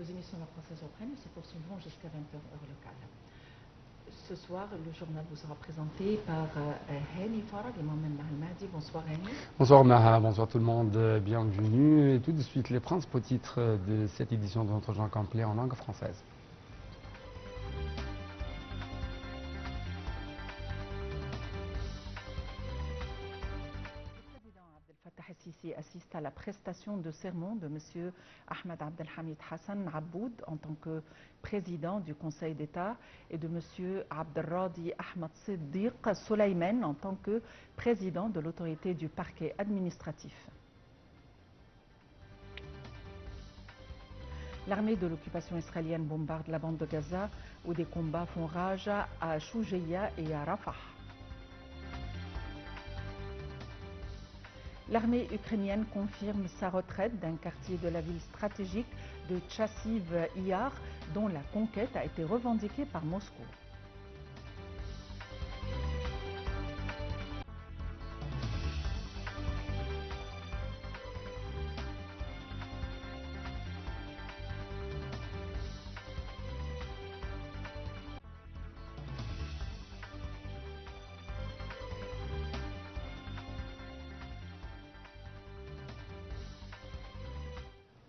Nos émissions La Princesse reprennent et se poursuivront jusqu'à 20h heure locale. Ce soir, le journal vous sera présenté par Hani Farag et moi-même Mahal Mahdi. Bonsoir Hani. Bonsoir Maha, bonsoir tout le monde, bienvenue. Et tout de suite les principaux titres de cette édition de notre journal complet en langue française. Sisi assiste à la prestation de serment de M. Ahmed Abdelhamid Hassan Aboud en tant que président du Conseil d'État et de M. Abdelradi Ahmed Siddiq Soleiman en tant que président de l'autorité du parquet administratif. L'armée de l'occupation israélienne bombarde la bande de Gaza où des combats font rage à Choujeya et à Rafah. L'armée ukrainienne confirme sa retraite d'un quartier de la ville stratégique de Tchassiv Yar, dont la conquête a été revendiquée par Moscou.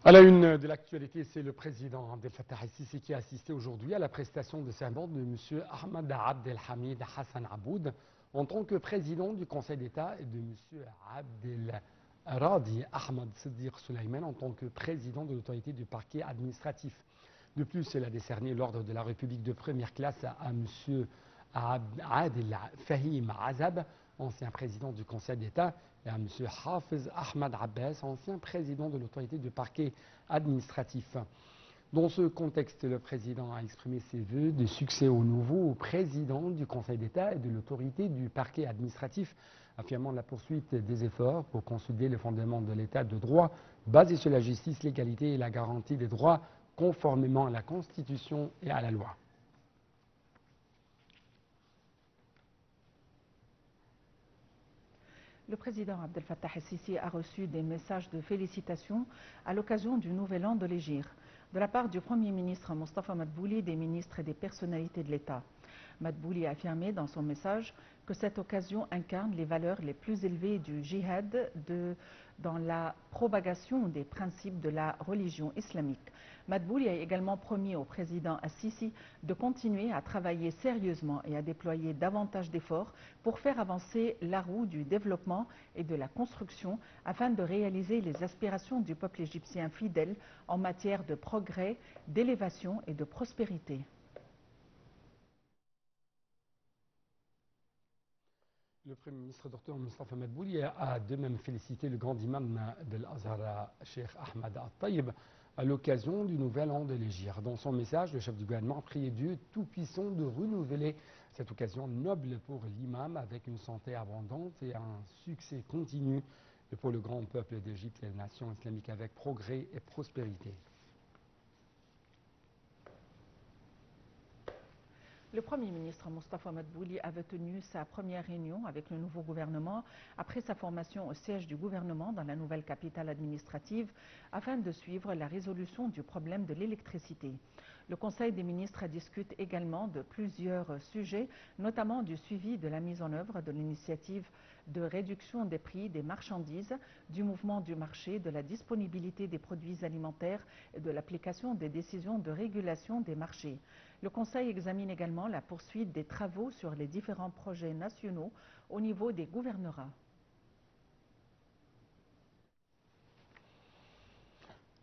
À la une de l'actualité, c'est le président Abdel Fattah el-Sisi qui a assisté aujourd'hui à la prestation de serment de M. Ahmed Abdelhamid Hassan Aboud en tant que président du Conseil d'État et de M. Abdelradi Ahmed Siddiq Soleiman en tant que président de l'autorité du parquet administratif. De plus, elle a décerné l'ordre de la République de première classe à M. Adel Fahim Azab, ancien président du Conseil d'État, et à M. Hafiz Ahmad Abbas, ancien président de l'autorité du parquet administratif. Dans ce contexte, le président a exprimé ses vœux de succès au nouveau président du Conseil d'État et de l'autorité du parquet administratif, affirmant la poursuite des efforts pour consolider le fondement de l'État de droit basé sur la justice, l'égalité et la garantie des droits conformément à la Constitution et à la loi. Le président Abdel Fattah el-Sisi a reçu des messages de félicitations à l'occasion du Nouvel An de l'Hégire, de la part du Premier ministre Mostafa Madbouli, des ministres et des personnalités de l'État. Madbouli a affirmé dans son message que cette occasion incarne les valeurs les plus élevées du djihad dans la propagation des principes de la religion islamique. Madbouli a également promis au président Al-Sisi de continuer à travailler sérieusement et à déployer davantage d'efforts pour faire avancer la roue du développement et de la construction afin de réaliser les aspirations du peuple égyptien fidèle en matière de progrès, d'élévation et de prospérité. Le Premier ministre Dr Mostafa Madbouli a de même félicité le grand imam de l'Azhar, Cheikh Ahmed Al-Tayyib, à l'occasion du Nouvel An de l'Hégire. Dans son message, le chef du gouvernement a prié Dieu Tout-Puissant de renouveler cette occasion noble pour l'imam avec une santé abondante et un succès continu et pour le grand peuple d'Égypte et la nation islamique avec progrès et prospérité. Le Premier ministre Mostafa Madbouli avait tenu sa première réunion avec le nouveau gouvernement après sa formation au siège du gouvernement dans la nouvelle capitale administrative afin de suivre la résolution du problème de l'électricité. Le Conseil des ministres discute également de plusieurs sujets, notamment du suivi de la mise en œuvre de l'initiative de réduction des prix des marchandises, du mouvement du marché, de la disponibilité des produits alimentaires et de l'application des décisions de régulation des marchés. Le Conseil examine également la poursuite des travaux sur les différents projets nationaux au niveau des gouvernorats.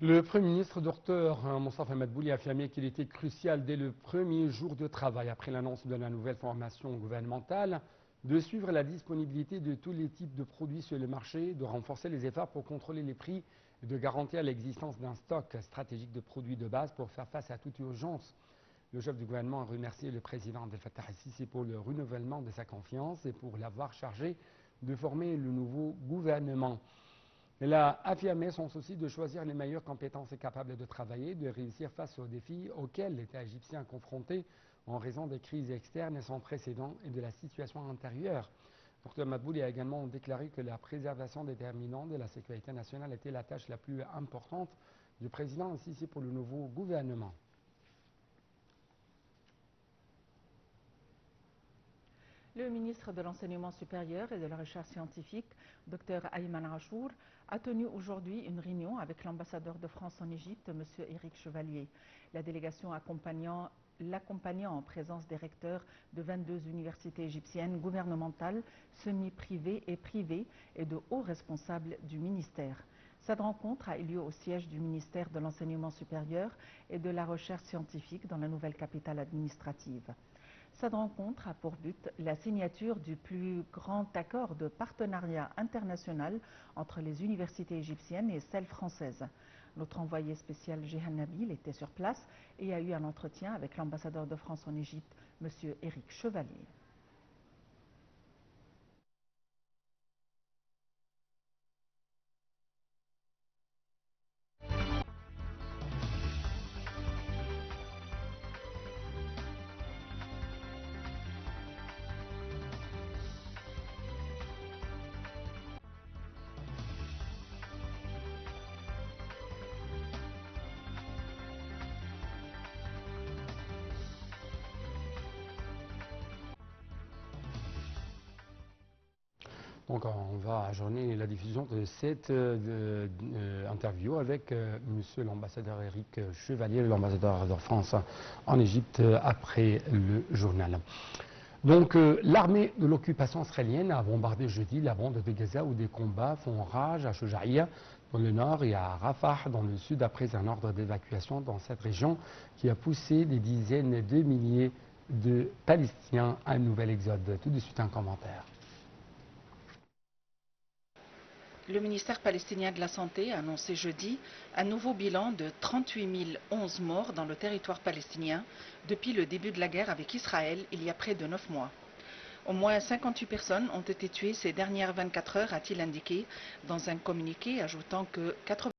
Le Premier ministre Dr Mostafa Madbouli a affirmé qu'il était crucial dès le premier jour de travail après l'annonce de la nouvelle formation gouvernementale de suivre la disponibilité de tous les types de produits sur le marché, de renforcer les efforts pour contrôler les prix et de garantir l'existence d'un stock stratégique de produits de base pour faire face à toute urgence. Le chef du gouvernement a remercié le président Abdel Fattah el-Sisi pour le renouvellement de sa confiance et pour l'avoir chargé de former le nouveau gouvernement. Elle a affirmé son souci de choisir les meilleures compétences et capables de travailler, de réussir face aux défis auxquels l'État égyptien est confronté en raison des crises externes et sans précédent et de la situation intérieure. Dr Madbouli a également déclaré que la préservation des terminants de la sécurité nationale était la tâche la plus importante du président Sissi pour le nouveau gouvernement. Le ministre de l'Enseignement supérieur et de la Recherche scientifique, Dr Ayman Achour, a tenu aujourd'hui une réunion avec l'ambassadeur de France en Égypte, M. Éric Chevalier. La délégation l'accompagnant en présence des recteurs de 22 universités égyptiennes gouvernementales, semi-privées et privées et de hauts responsables du ministère. Cette rencontre a eu lieu au siège du ministère de l'Enseignement supérieur et de la Recherche scientifique dans la nouvelle capitale administrative. Cette rencontre a pour but la signature du plus grand accord de partenariat international entre les universités égyptiennes et celles françaises. Notre envoyé spécial Jehan Nabil était sur place et a eu un entretien avec l'ambassadeur de France en Égypte, M. Éric Chevalier. Donc on va ajourner la diffusion de cette interview avec monsieur l'ambassadeur Éric Chevalier, l'ambassadeur de France en Égypte, après le journal. Donc l'armée de l'occupation israélienne a bombardé jeudi la bande de Gaza où des combats font rage à Shoujaïa dans le nord et à Rafah dans le sud après un ordre d'évacuation dans cette région qui a poussé des dizaines de milliers de Palestiniens à un nouvel exode. Tout de suite un commentaire. Le ministère palestinien de la Santé a annoncé jeudi un nouveau bilan de 38 011 morts dans le territoire palestinien depuis le début de la guerre avec Israël il y a près de 9 mois. Au moins 58 personnes ont été tuées ces dernières 24 heures, a-t-il indiqué dans un communiqué, ajoutant que 80